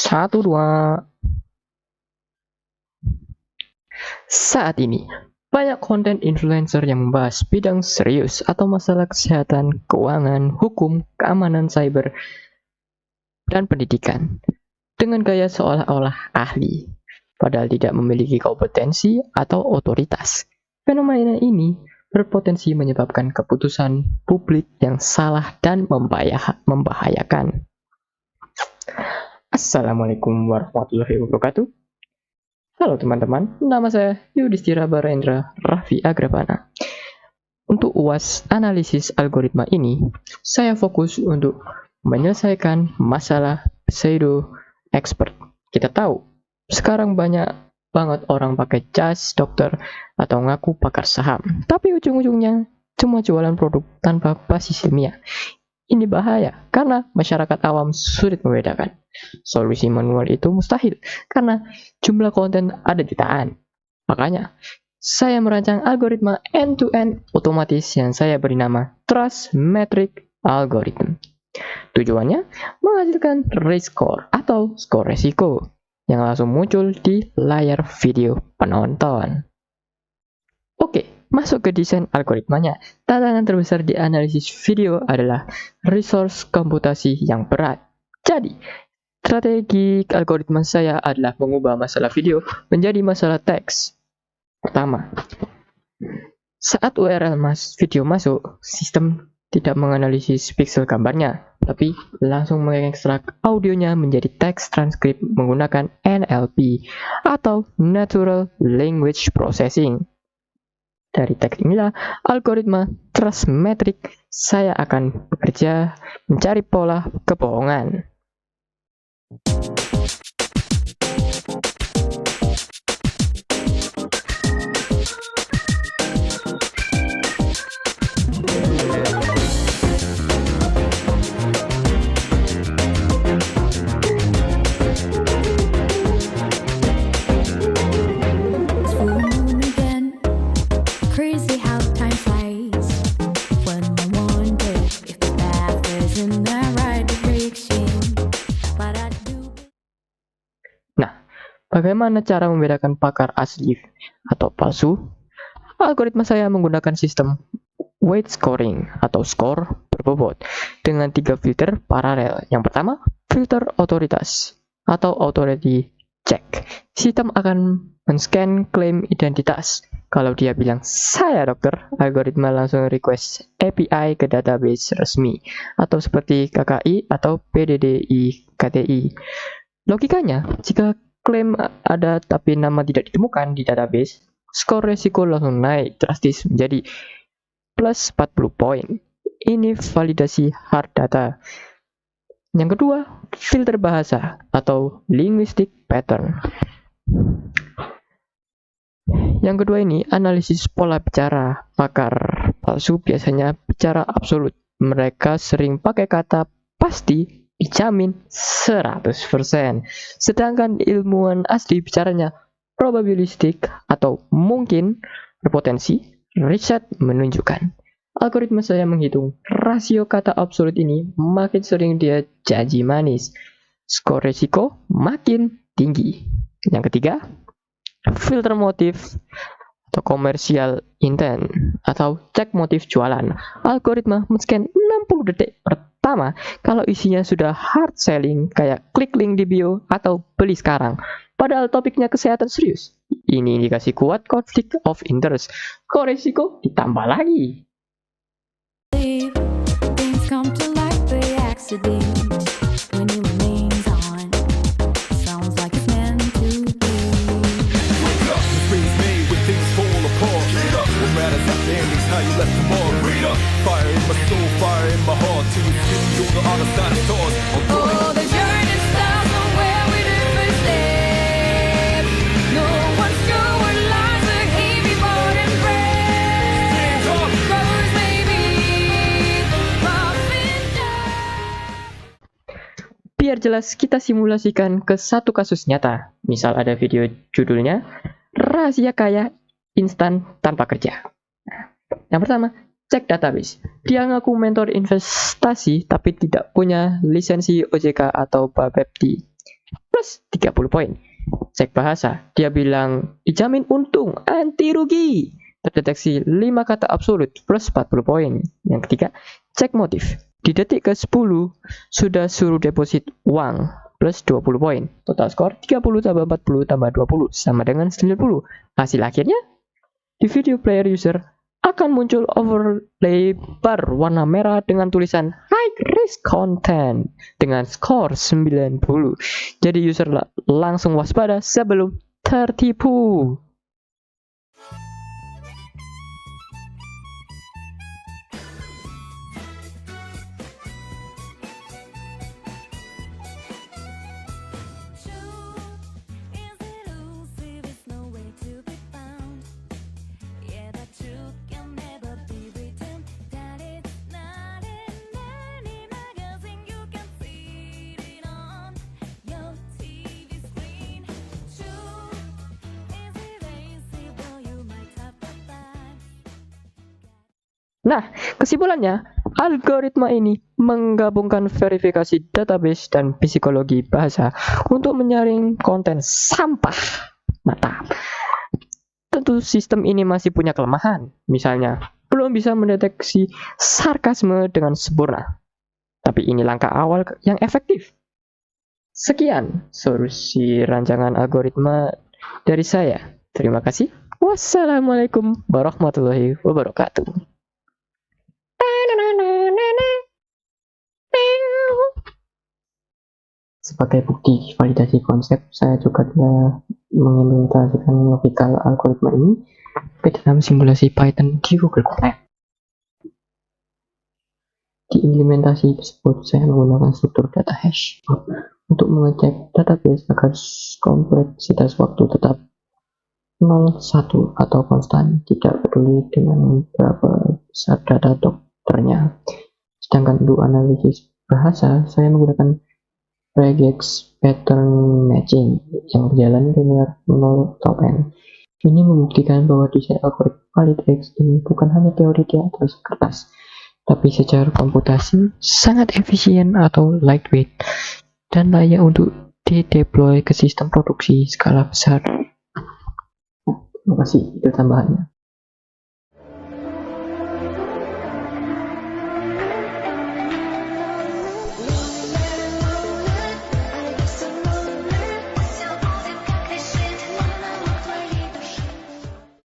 Satu, dua. Saat ini, banyak konten influencer yang membahas bidang serius atau masalah kesehatan, keuangan, hukum, keamanan cyber, dan pendidikan dengan gaya seolah-olah ahli, padahal tidak memiliki kompetensi atau otoritas. Fenomena ini berpotensi menyebabkan keputusan publik yang salah dan membahayakan. Assalamualaikum warahmatullahi wabarakatuh. Halo teman-teman, nama saya Yudhistira Barendra Raffi Agrabana. Untuk UAS analisis algoritma ini, saya fokus untuk menyelesaikan masalah pseudo expert. Kita tahu, sekarang banyak banget orang pakai jas dokter atau ngaku pakar saham, tapi ujung-ujungnya cuma jualan produk tanpa basis ilmiah. Ini bahaya karena masyarakat awam sulit membedakan. Solusi manual itu mustahil karena jumlah konten ada jutaan. Makanya, saya merancang algoritma end-to-end otomatis yang saya beri nama Trust Metric Algorithm. Tujuannya menghasilkan risk score atau skor resiko yang langsung muncul di layar video penonton. Oke, masuk ke desain algoritmanya. Tantangan terbesar di analisis video adalah resource komputasi yang berat. Jadi, strategi algoritma saya adalah mengubah masalah video menjadi masalah teks. Pertama, saat URL video masuk, sistem tidak menganalisis pixel gambarnya, tapi langsung mengekstrak audionya menjadi teks transkrip menggunakan NLP atau Natural Language Processing. Dari teks inilah algoritma Trust Metric saya akan bekerja mencari pola kebohongan. Bagaimana cara membedakan pakar asli atau palsu? Algoritma saya menggunakan sistem weight scoring atau skor berbobot dengan 3 filter paralel. Yang pertama, filter otoritas atau authority check. Sistem akan men-scan klaim identitas. Kalau dia bilang saya dokter, algoritma langsung request API ke database resmi atau seperti KKI atau PDDI KTI. Logikanya, jika klaim ada tapi nama tidak ditemukan di database, skor resiko langsung naik drastis menjadi plus 40 poin. Ini validasi hard data. Yang kedua, filter bahasa atau linguistic pattern. Yang kedua ini analisis pola bicara. Pakar palsu biasanya bicara absolut. Mereka sering pakai kata pasti, dijamin 100%. Sedangkan ilmuwan asli bicaranya probabilistik atau mungkin berpotensi. Riset menunjukkan algoritma saya menghitung rasio kata absolut ini makin sering dia janji manis, skor risiko makin tinggi. Yang ketiga, filter motif atau commercial intent atau cek motif jualan. Algoritma men-scan 60 detik pertama kalau isinya sudah hard selling kayak klik link di bio atau beli sekarang. Padahal topiknya kesehatan serius. Ini indikasi kuat konflik of interest. Skor risiko ditambah lagi. How you left them all. Fire in my soul, fire in my heart. Till you see me on the other side of doors. Oh, the journey starts from where we did first step. No one's sure what lies ahead before them breath. Rose maybe, Biar jelas, kita simulasikan ke satu kasus nyata. Misal ada video judulnya Rahasia Kaya Instan Tanpa Kerja. Yang pertama, cek database. Dia ngaku mentor investasi tapi tidak punya lisensi OJK atau Bapepti. plus 30 poin. Cek bahasa, dia bilang dijamin untung, anti rugi. Terdeteksi 5 kata absolut plus 40 poin. Yang ketiga, cek motif. Di detik ke-10 sudah suruh deposit uang plus 20 poin. Total skor 30 tambah 40 tambah 20 sama dengan 90. Hasil akhirnya di video player user akan muncul overlay bar warna merah dengan tulisan high risk content dengan skor 90. Jadi user langsung waspada sebelum tertipu. Nah, kesimpulannya, algoritma ini menggabungkan verifikasi database dan psikologi bahasa untuk menyaring konten sampah. Mantap. Tentu sistem ini masih punya kelemahan, misalnya belum bisa mendeteksi sarkasme dengan sempurna. Tapi ini langkah awal yang efektif. Sekian solusi rancangan algoritma dari saya. Terima kasih. Wassalamualaikum warahmatullahi wabarakatuh. Sebagai bukti validasi konsep, saya juga telah mengimplementasikan logikal algoritma ini ke dalam simulasi Python di Google Colab. Di implementasi tersebut, saya menggunakan struktur data hash untuk mengecek database agar kompleksitas waktu tetap 0, 1, atau konstan, tidak peduli dengan berapa besar data dokternya. Sedangkan untuk analisis bahasa, saya menggunakan regex pattern matching yang berjalan linear 0 top n. Ini membuktikan bahwa desain algoritma ValidX ini bukan hanya teori di atas kertas, tapi secara komputasi sangat efisien atau lightweight dan layak untuk di-deploy ke sistem produksi skala besar. Terima kasih, itu tambahannya.